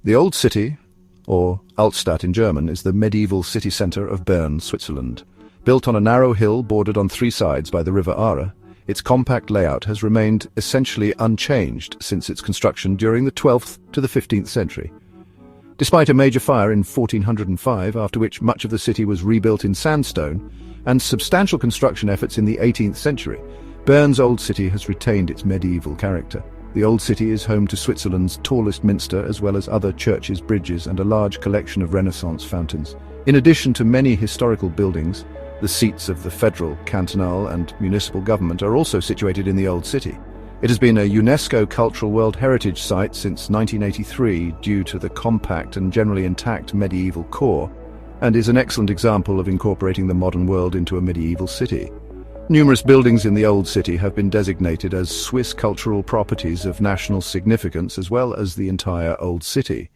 The Old City, or Altstadt in German, is the medieval city centre of Bern, Switzerland. Built on a narrow hill bordered on three sides by the river Aare, its compact layout has remained essentially unchanged since its construction during the 12th to the 15th century. Despite a major fire in 1405, after which much of the city was rebuilt in sandstone, and substantial construction efforts in the 18th century, Bern's Old City has retained its medieval character. The Old City is home to Switzerland's tallest minster, as well as other churches, bridges, and a large collection of Renaissance fountains. In addition to many historical buildings, the seats of the federal, cantonal, and municipal government are also situated in the Old City. It has been a UNESCO World Heritage Site since 1983 due to the compact and generally intact medieval core, and is an excellent example of incorporating the modern world into a medieval city. Numerous buildings in the Old City have been designated as Swiss cultural properties of national significance, as well as the entire Old City.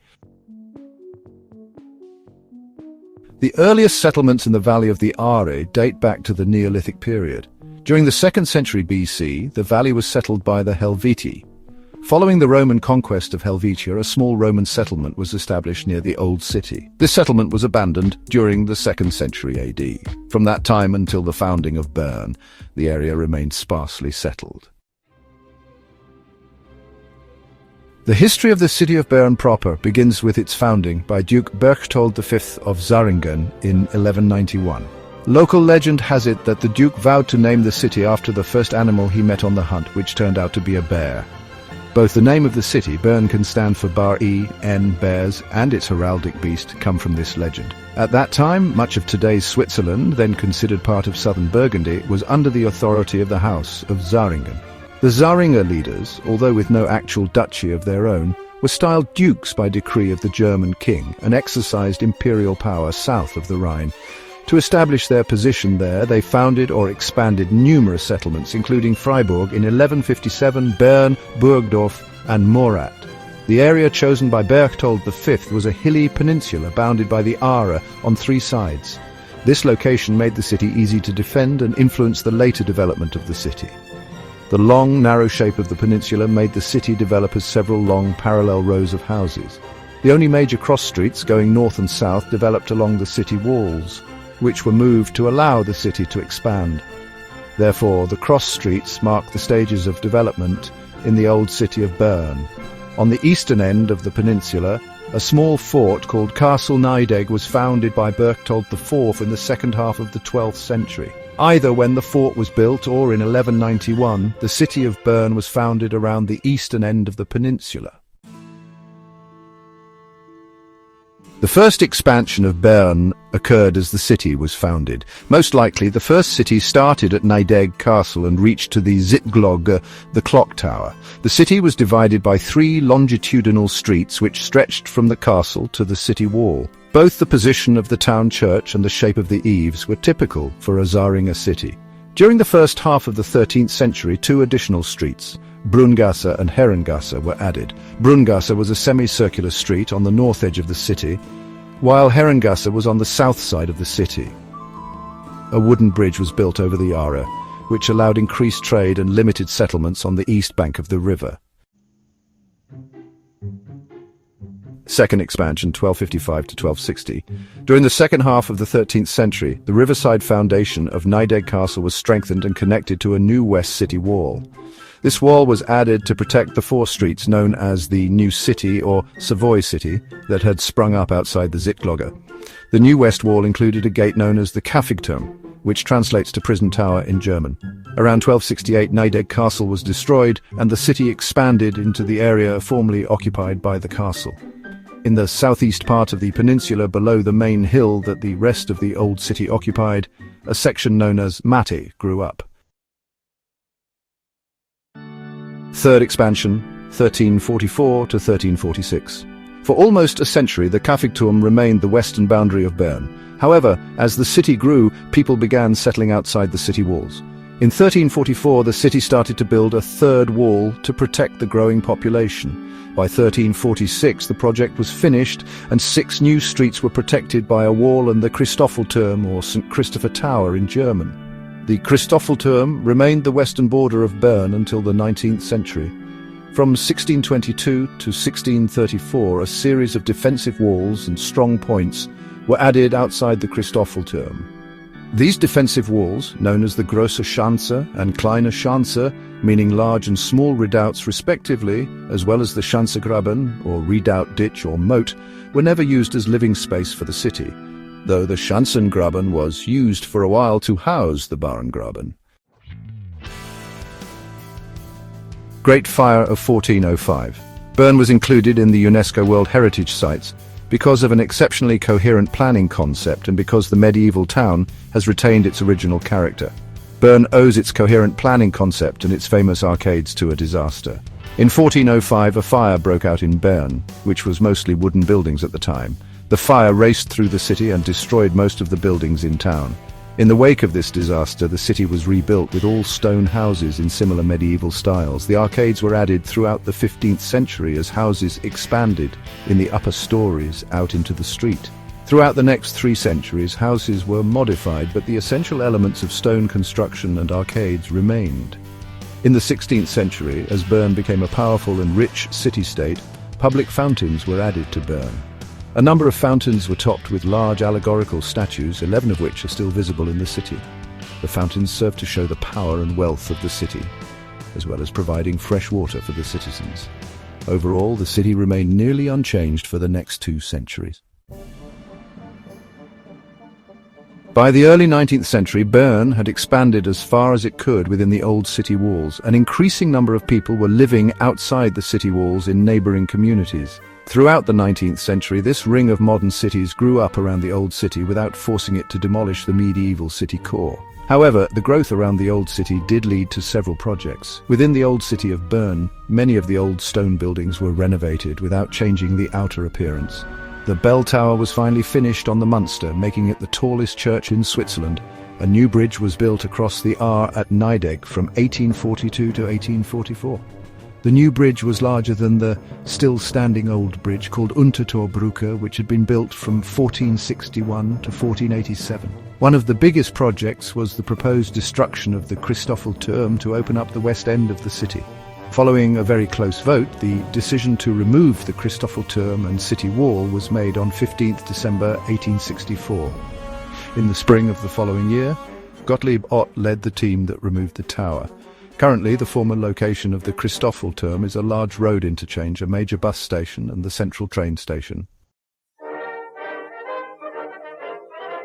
The earliest settlements in the valley of the Aare date back to the Neolithic period. During the 2nd century BC, the valley was settled by the Helvetii. Following the Roman conquest of Helvetia, a small Roman settlement was established near the Old City. This settlement was abandoned during the 2nd century AD. From that time until the founding of Bern, the area remained sparsely settled. The history of the city of Bern proper begins with its founding by Duke Berchtold V of Zähringen in 1191. Local legend has it that the Duke vowed to name the city after the first animal he met on the hunt, which turned out to be a bear. Both the name of the city, Bern, can stand for Bar-E-N, bears, and its heraldic beast come from this legend. At that time, much of today's Switzerland, then considered part of southern Burgundy, was under the authority of the House of Zähringen. The Zähringer leaders, although with no actual duchy of their own, were styled dukes by decree of the German king and exercised imperial power south of the Rhine. To establish their position there, they founded or expanded numerous settlements, including Freiburg in 1157, Bern, Burgdorf, and Morat. The area chosen by Berchtold V was a hilly peninsula bounded by the Aare on three sides. This location made the city easy to defend and influenced the later development of the city. The long, narrow shape of the peninsula made the city develop as several long, parallel rows of houses. The only major cross streets going north and south developed along the city walls, which were moved to allow the city to expand. Therefore, the cross streets mark the stages of development in the Old City of Bern. On the eastern end of the peninsula, a small fort called Castle Nidegg was founded by Berchtold IV in the second half of the 12th century. Either when the fort was built or in 1191, the city of Bern was founded around the eastern end of the peninsula. The first expansion of Bern occurred as the city was founded. Most likely, the first city started at Nidegg Castle and reached to the Zytglogge, the clock tower. The city was divided by three longitudinal streets which stretched from the castle to the city wall. Both the position of the town church and the shape of the eaves were typical for a Zähringer city. During the first half of the 13th century, two additional streets, Brungasse and Herrengasse, were added. Brungasse was a semicircular street on the north edge of the city, while Herrengasse was on the south side of the city. A wooden bridge was built over the Aare, which allowed increased trade and limited settlements on the east bank of the river. Second expansion, 1255 to 1260. During the second half of the 13th century, the riverside foundation of Nidegg Castle was strengthened and connected to a new west city wall. This wall was added to protect the four streets known as the New City or Savoy City that had sprung up outside the Zytglogge. The new west wall included a gate known as the Kaffigturm, which translates to prison tower in German. Around 1268, Nidegg Castle was destroyed and the city expanded into the area formerly occupied by the castle. In the southeast part of the peninsula below the main hill that the rest of the Old City occupied, a section known as Matte grew up. Third expansion, 1344 to 1346. For almost a century, the Kaffigturm remained the western boundary of Bern. However, as the city grew, people began settling outside the city walls. In 1344, the city started to build a third wall to protect the growing population. By 1346, the project was finished, and 6 new streets were protected by a wall and the Christoffelturm, or St. Christopher Tower in German. The Christoffelturm remained the western border of Bern until the 19th century. From 1622 to 1634, a series of defensive walls and strong points were added outside the Christoffelturm. These defensive walls, known as the Große Schanze and Kleine Schanze, meaning large and small redoubts respectively, as well as the Schanzegraben, or redoubt ditch or moat, were never used as living space for the city, though the Schanzengraben was used for a while to house the Barengraben. Great Fire of 1405. Bern was included in the UNESCO World Heritage Sites because of an exceptionally coherent planning concept and because the medieval town has retained its original character. Bern owes its coherent planning concept and its famous arcades to a disaster. In 1405, a fire broke out in Bern, which was mostly wooden buildings at the time. The fire raced through the city and destroyed most of the buildings in town. In the wake of this disaster, the city was rebuilt with all stone houses in similar medieval styles. The arcades were added throughout the 15th century as houses expanded in the upper stories out into the street. Throughout the next 3 centuries, houses were modified, but the essential elements of stone construction and arcades remained. In the 16th century, as Bern became a powerful and rich city-state, public fountains were added to Bern. A number of fountains were topped with large allegorical statues, 11 of which are still visible in the city. The fountains served to show the power and wealth of the city, as well as providing fresh water for the citizens. Overall, the city remained nearly unchanged for the next 2 centuries. By the early 19th century, Bern had expanded as far as it could within the old city walls. An increasing number of people were living outside the city walls in neighboring communities. Throughout the 19th century, this ring of modern cities grew up around the old city without forcing it to demolish the medieval city core. However, the growth around the old city did lead to several projects. Within the Old City of Bern, many of the old stone buildings were renovated without changing the outer appearance. The bell tower was finally finished on the Munster, making it the tallest church in Switzerland. A new bridge was built across the Aare at Nidegg from 1842 to 1844. The new bridge was larger than the still-standing old bridge called Untertorbrücke, which had been built from 1461 to 1487. One of the biggest projects was the proposed destruction of the Christoffelturm to open up the west end of the city. Following a very close vote, the decision to remove the Christoffelturm and city wall was made on 15th December 1864. In the spring of the following year, Gottlieb Ott led the team that removed the tower. Currently, the former location of the Christoffelturm is a large road interchange, a major bus station, and the central train station.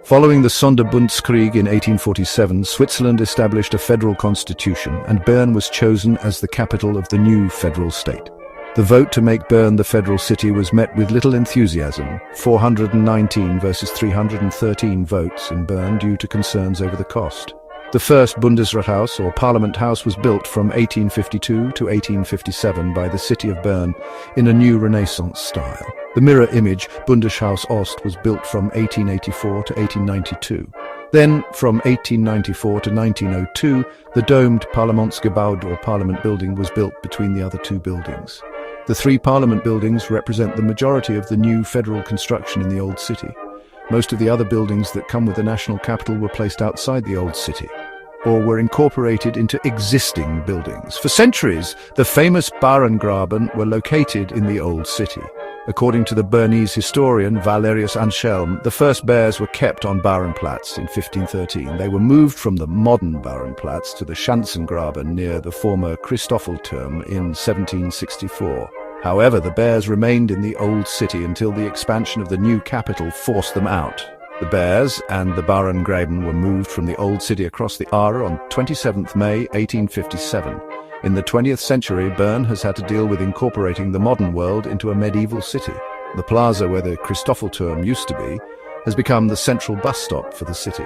Following the Sonderbundskrieg in 1847, Switzerland established a federal constitution, and Bern was chosen as the capital of the new federal state. The vote to make Bern the federal city was met with little enthusiasm, 419 versus 313 votes in Bern due to concerns over the cost. The first Bundesrathaus, or Parliament House, was built from 1852 to 1857 by the city of Bern in a new Renaissance style. The mirror image, Bundeshaus Ost, was built from 1884 to 1892. Then, from 1894 to 1902, the domed Parlamentsgebäude, or Parliament Building, was built between the other 2 buildings. The 3 Parliament buildings represent the majority of the new federal construction in the Old City. Most of the other buildings that come with the national capital were placed outside the Old City, or were incorporated into existing buildings. For centuries, the famous Barengraben were located in the Old City. According to the Bernese historian Valerius Anselm, the first bears were kept on Barenplatz in 1513. They were moved from the modern Barenplatz to the Schanzengraben near the former Christoffelturm in 1764. However, the bears remained in the old city until the expansion of the new capital forced them out. The bears and the Barengraben were moved from the old city across the Aare on 27th May 1857. In the 20th century, Bern has had to deal with incorporating the modern world into a medieval city. The plaza where the Christoffelturm used to be has become the central bus stop for the city.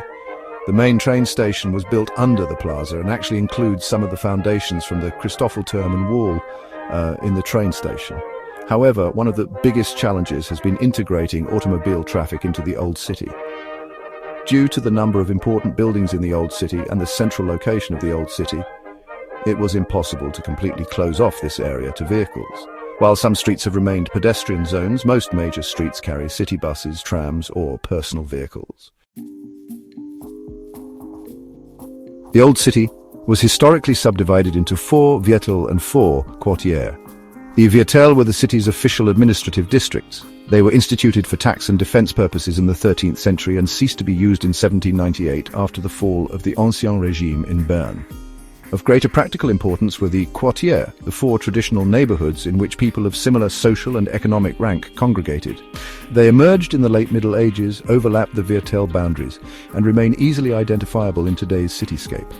The main train station was built under the plaza and actually includes some of the foundations from the Christoffelturm and wall in the train station. However, one of the biggest challenges has been integrating automobile traffic into the old city. Due to the number of important buildings in the old city and the central location of the old city, it was impossible to completely close off this area to vehicles. While some streets have remained pedestrian zones, most major streets carry city buses, trams, or personal vehicles. The old city was historically subdivided into 4 Viertel and 4 Quartiere. The Viertel were the city's official administrative districts. They were instituted for tax and defense purposes in the 13th century and ceased to be used in 1798 after the fall of the Ancien Régime in Bern. Of greater practical importance were the quartiers, the four traditional neighborhoods in which people of similar social and economic rank congregated. They emerged in the late Middle Ages, overlapped the Viertel boundaries, and remain easily identifiable in today's cityscape.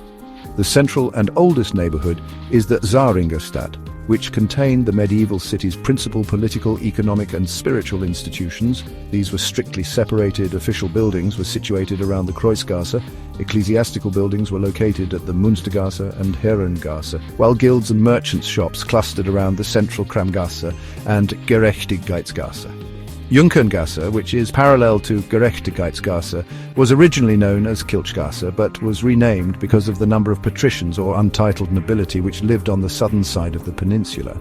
The central and oldest neighborhood is the Zaringerstadt, which contained the medieval city's principal political, economic and spiritual institutions. These were strictly separated. Official buildings were situated around the Kreuzgasse, ecclesiastical buildings were located at the Münstergasse and Herrengasse, while guilds and merchants' shops clustered around the central Kramgasse and Gerechtigkeitsgasse. Junkerngasse, which is parallel to Gerechtigkeitsgasse, was originally known as Kilchgasse, but was renamed because of the number of patricians or untitled nobility which lived on the southern side of the peninsula.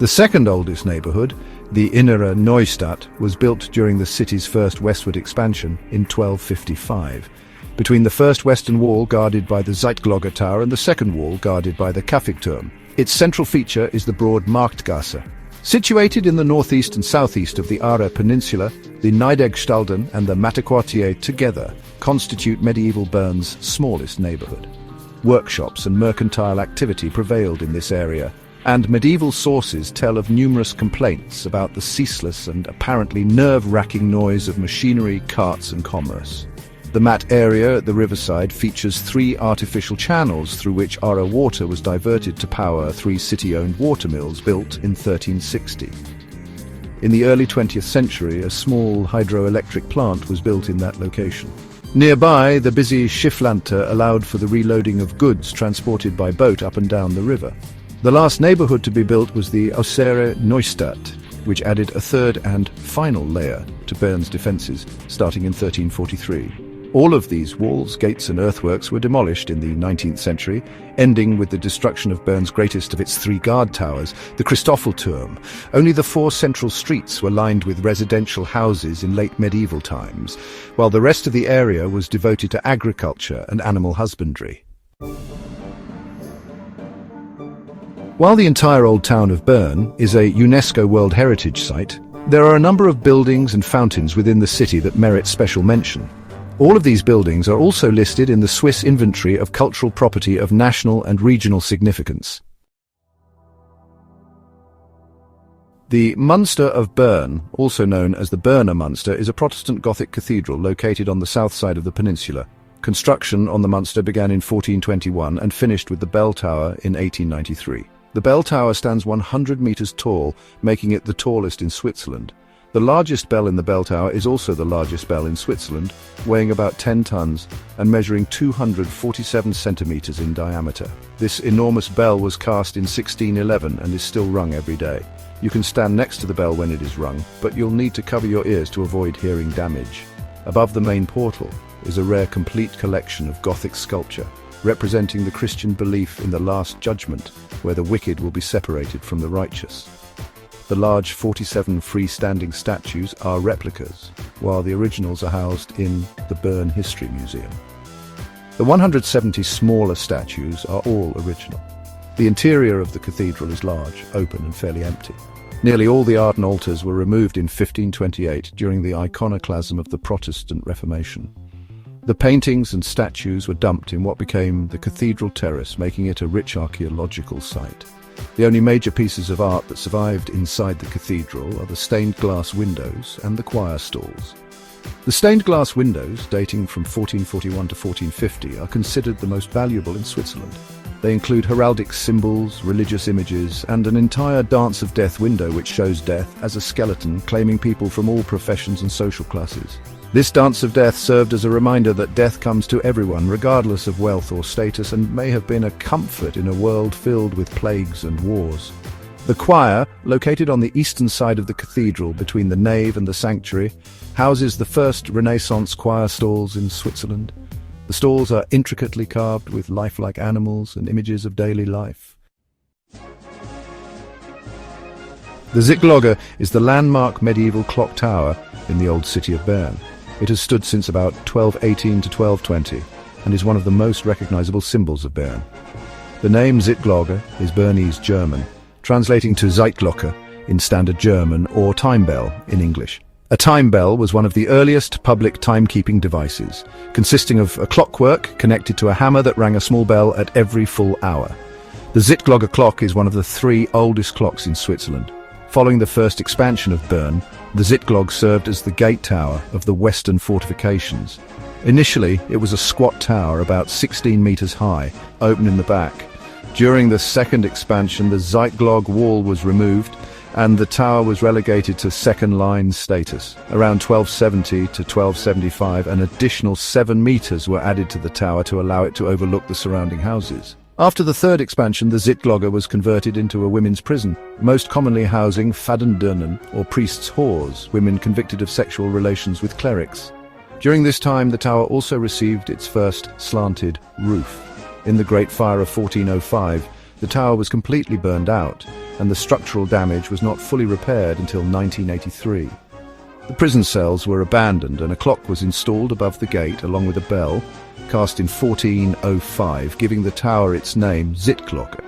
The second oldest neighborhood, the Innere Neustadt, was built during the city's first westward expansion in 1255, between the first western wall guarded by the Zytglogge Tower and the second wall guarded by the Kaffigturm. Its central feature is the broad Marktgasse. Situated in the northeast and southeast of the Aare Peninsula, the Nijdeggestadten and the Matterquartier together constitute medieval Bern's smallest neighborhood. Workshops and mercantile activity prevailed in this area, and medieval sources tell of numerous complaints about the ceaseless and apparently nerve-wracking noise of machinery, carts and commerce. The Matt area at the riverside features 3 artificial channels through which Aare water was diverted to power 3 city-owned watermills built in 1360. In the early 20th century, a small hydroelectric plant was built in that location. Nearby, the busy Schifflante allowed for the reloading of goods transported by boat up and down the river. The last neighborhood to be built was the Aare Neustadt, which added a third and final layer to Bern's defences, starting in 1343. All of these walls, gates and earthworks were demolished in the 19th century, ending with the destruction of Bern's greatest of its 3 guard towers, the Christoffelturm. Only the 4 central streets were lined with residential houses in late medieval times, while the rest of the area was devoted to agriculture and animal husbandry. While the entire old town of Bern is a UNESCO World Heritage Site, there are a number of buildings and fountains within the city that merit special mention. All of these buildings are also listed in the Swiss Inventory of Cultural Property of National and Regional Significance. The Münster of Bern, also known as the Berner Münster, is a Protestant Gothic cathedral located on the south side of the peninsula. Construction on the Münster began in 1421 and finished with the bell tower in 1893. The bell tower stands 100 meters tall, making it the tallest in Switzerland. The largest bell in the bell tower is also the largest bell in Switzerland, weighing about 10 tons and measuring 247 centimeters in diameter. This enormous bell was cast in 1611 and is still rung every day. You can stand next to the bell when it is rung, but you'll need to cover your ears to avoid hearing damage. Above the main portal is a rare complete collection of Gothic sculpture, representing the Christian belief in the Last Judgment, where the wicked will be separated from the righteous. The large 47 freestanding statues are replicas, while the originals are housed in the Bern History Museum. The 170 smaller statues are all original. The interior of the cathedral is large, open and fairly empty. Nearly all the art and altars were removed in 1528 during the iconoclasm of the Protestant Reformation. The paintings and statues were dumped in what became the Cathedral Terrace, making it a rich archaeological site. The only major pieces of art that survived inside the cathedral are the stained glass windows and the choir stalls. The stained glass windows, dating from 1441 to 1450, are considered the most valuable in Switzerland. They include heraldic symbols, religious images, and an entire Dance of Death window which shows death as a skeleton, claiming people from all professions and social classes. This Dance of Death served as a reminder that death comes to everyone, regardless of wealth or status, and may have been a comfort in a world filled with plagues and wars. The choir, located on the eastern side of the cathedral between the nave and the sanctuary, houses the first Renaissance choir stalls in Switzerland. The stalls are intricately carved with lifelike animals and images of daily life. The Zytglogge is the landmark medieval clock tower in the Old City of Bern. It has stood since about 1218 to 1220 and is one of the most recognizable symbols of Bern. The name Zytglogge is Bernese German translating to Zytglogge in Standard German or time bell in English. A time bell was one of the earliest public timekeeping devices, consisting of a clockwork connected to a hammer that rang a small bell at every full hour. The Zytglogge clock is one of the 3 oldest clocks in Switzerland. Following the first expansion of Bern, the Zytglogge served as the gate tower of the western fortifications. Initially, it was a squat tower about 16 meters high, open in the back. During the second expansion, the Zytglogge wall was removed and the tower was relegated to second-line status. Around 1270 to 1275, an additional 7 meters were added to the tower to allow it to overlook the surrounding houses. After the third expansion, the Zytglogge was converted into a women's prison, most commonly housing Fadendirnen, or priests' whores, women convicted of sexual relations with clerics. During this time, the tower also received its first slanted roof. In the Great Fire of 1405, the tower was completely burned out, and the structural damage was not fully repaired until 1983. The prison cells were abandoned and a clock was installed above the gate along with a bell, cast in 1405, giving the tower its name, Zytglogge.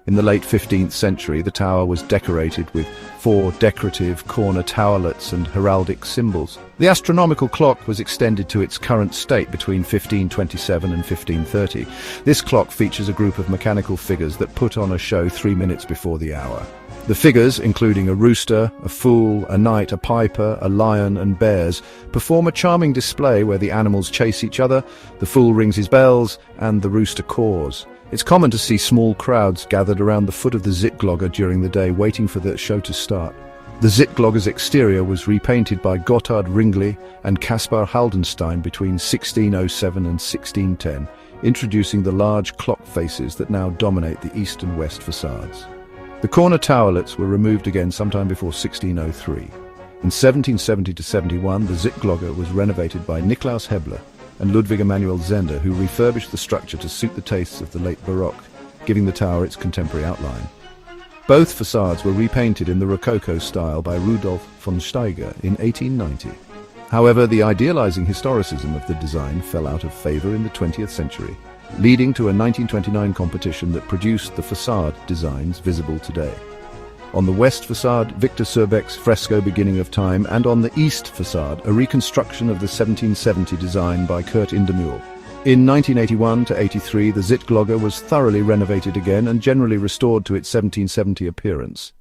In the late 15th century, the tower was decorated with 4 decorative corner towerlets and heraldic symbols. The astronomical clock was extended to its current state between 1527 and 1530. This clock features a group of mechanical figures that put on a show 3 minutes before the hour. The figures, including a rooster, a fool, a knight, a piper, a lion and bears, perform a charming display where the animals chase each other, the fool rings his bells, and the rooster caws. It's common to see small crowds gathered around the foot of the Zytglogge during the day waiting for the show to start. The Zytglogge's exterior was repainted by Gotthard Ringli and Caspar Haldenstein between 1607 and 1610, introducing the large clock faces that now dominate the east and west facades. The corner towerlets were removed again sometime before 1603. In 1770–71, the Zytglogge was renovated by Niklaus Hebler and Ludwig Emanuel Zender, who refurbished the structure to suit the tastes of the late Baroque, giving the tower its contemporary outline. Both facades were repainted in the Rococo style by Rudolf von Steiger in 1890. However, the idealizing historicism of the design fell out of favor in the 20th century, leading to a 1929 competition that produced the facade designs visible today. On the west facade, Victor Surbeck's fresco Beginning of Time, and on the east facade, a reconstruction of the 1770 design by Kurt Indemuhl. In 1981–83, the Zytglogge was thoroughly renovated again and generally restored to its 1770 appearance.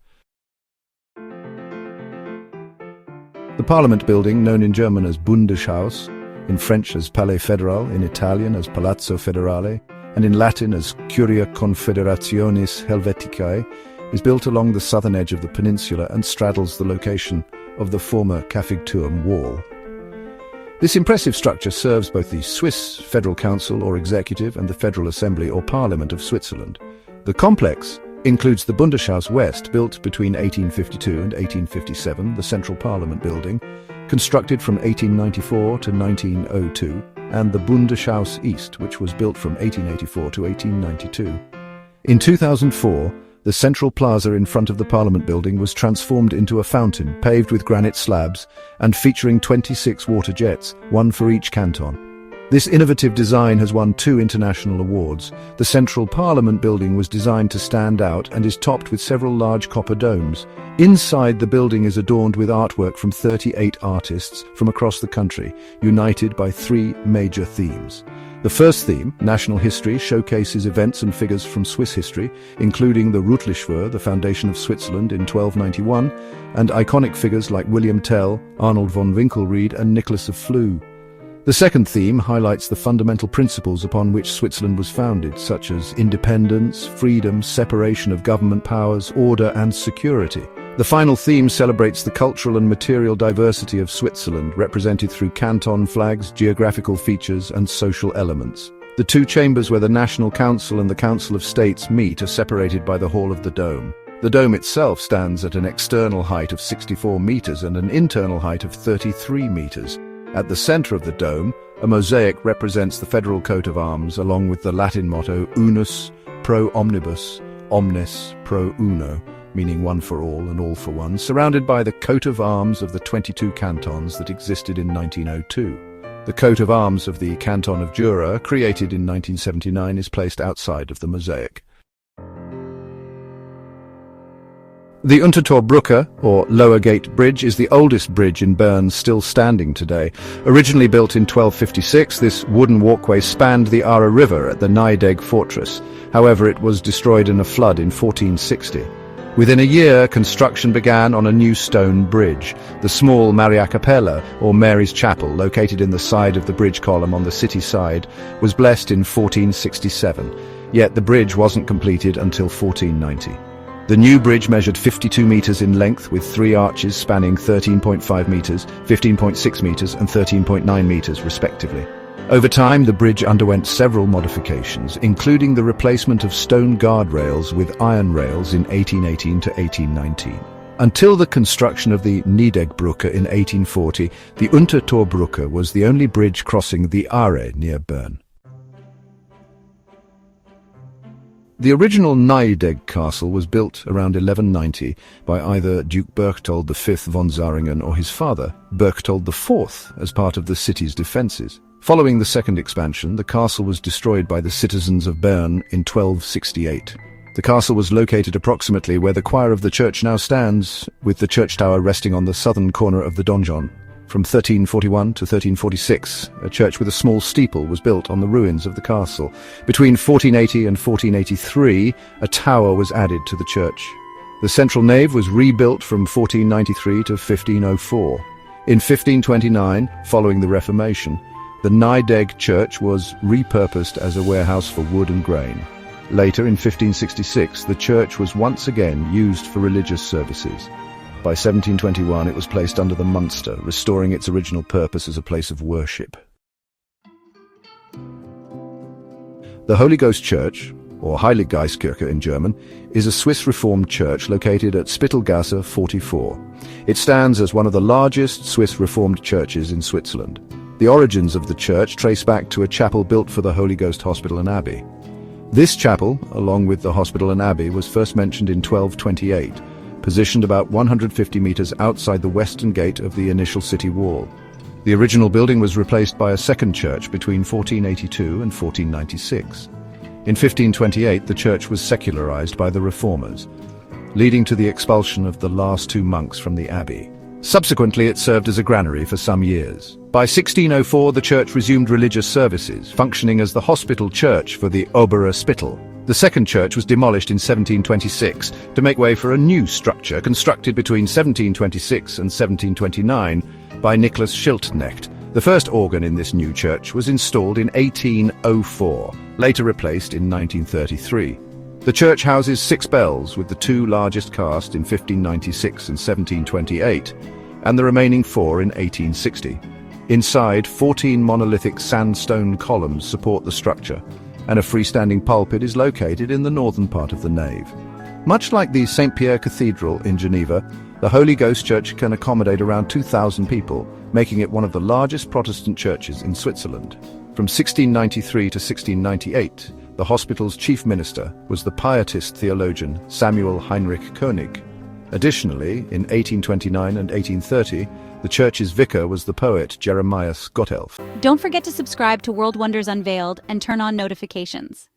The Parliament building, known in German as Bundeshaus, in French as Palais Fédéral, in Italian as Palazzo Federale, and in Latin as Curia Confederationis Helveticae, is built along the southern edge of the peninsula and straddles the location of the former Kaffigturm wall. This impressive structure serves both the Swiss Federal Council or Executive and the Federal Assembly or Parliament of Switzerland. The complex includes the Bundeshaus West, built between 1852 and 1857, the Central Parliament building, constructed from 1894 to 1902, and the Bundeshaus East, which was built from 1884 to 1892. In 2004, the central plaza in front of the Parliament building was transformed into a fountain paved with granite slabs and featuring 26 water jets, one for each canton. This innovative design has won 2 international awards. The Central Parliament building was designed to stand out and is topped with several large copper domes. Inside the building is adorned with artwork from 38 artists from across the country, united by 3 major themes. The first theme, National History, showcases events and figures from Swiss history, including the Rutlischwur, the foundation of Switzerland in 1291, and iconic figures like William Tell, Arnold von Winkelried and Nicholas of Flue. The second theme highlights the fundamental principles upon which Switzerland was founded, such as independence, freedom, separation of government powers, order and security. The final theme celebrates the cultural and material diversity of Switzerland, represented through canton flags, geographical features and social elements. The 2 chambers where the National Council and the Council of States meet are separated by the Hall of the Dome. The dome itself stands at an external height of 64 meters and an internal height of 33 meters. At the center of the dome, a mosaic represents the federal coat of arms along with the Latin motto Unus pro omnibus, omnes pro uno, meaning one for all and all for one, surrounded by the coat of arms of the 22 cantons that existed in 1902. The coat of arms of the Canton of Jura, created in 1979, is placed outside of the mosaic. The Untertorbrücke, or Lower Gate Bridge, is the oldest bridge in Bern still standing today. Originally built in 1256, this wooden walkway spanned the Aare River at the Nijegg fortress. However, it was destroyed in a flood in 1460. Within a year, construction began on a new stone bridge. The small Maria Capella, or Mary's Chapel, located in the side of the bridge column on the city side, was blessed in 1467. Yet the bridge wasn't completed until 1490. The new bridge measured 52 meters in length with 3 arches spanning 13.5 meters, 15.6 meters and 13.9 meters respectively. Over time, the bridge underwent several modifications, including the replacement of stone guardrails with iron rails in 1818 to 1819. Until the construction of the Nijegbrücke in 1840, the Untertorbrücke was the only bridge crossing the Aare near Bern. The original Nijegg castle was built around 1190 by either Duke Berchtold V von Zähringen or his father, Berchtold IV, as part of the city's defences. Following the second expansion, the castle was destroyed by the citizens of Bern in 1268. The castle was located approximately where the choir of the church now stands, with the church tower resting on the southern corner of the donjon. From 1341 to 1346, a church with a small steeple was built on the ruins of the castle. Between 1480 and 1483, a tower was added to the church. The central nave was rebuilt from 1493 to 1504. In 1529, following the Reformation, the Nijegg church was repurposed as a warehouse for wood and grain. Later, in 1566, the church was once again used for religious services. By 1721, it was placed under the Munster, restoring its original purpose as a place of worship. The Holy Ghost Church, or Heiliggeistkirche in German, is a Swiss Reformed church located at Spittelgasse 44. It stands as one of the largest Swiss Reformed churches in Switzerland. The origins of the church trace back to a chapel built for the Holy Ghost Hospital and Abbey. This chapel, along with the hospital and abbey, was first mentioned in 1228, positioned about 150 meters outside the western gate of the initial city wall. The original building was replaced by a second church between 1482 and 1496. In 1528, the church was secularized by the Reformers, leading to the expulsion of the last 2 monks from the abbey. Subsequently, it served as a granary for some years. By 1604, the church resumed religious services, functioning as the hospital church for the Obere Spittel. The second church was demolished in 1726 to make way for a new structure constructed between 1726 and 1729 by Nicholas Schildknecht. The first organ in this new church was installed in 1804, later replaced in 1933. The church houses 6 bells, with the 2 largest cast in 1596 and 1728, and the remaining 4 in 1860. Inside, 14 monolithic sandstone columns support the structure, and a freestanding pulpit is located in the northern part of the nave. Much like the St. Pierre Cathedral in Geneva, the Holy Ghost Church can accommodate around 2,000 people, making it one of the largest Protestant churches in Switzerland. From 1693 to 1698, the hospital's chief minister was the pietist theologian Samuel Heinrich König. Additionally, in 1829 and 1830, the church's vicar was the poet Jeremias Gottelf. Don't forget to subscribe to World Wonders Unveiled and turn on notifications.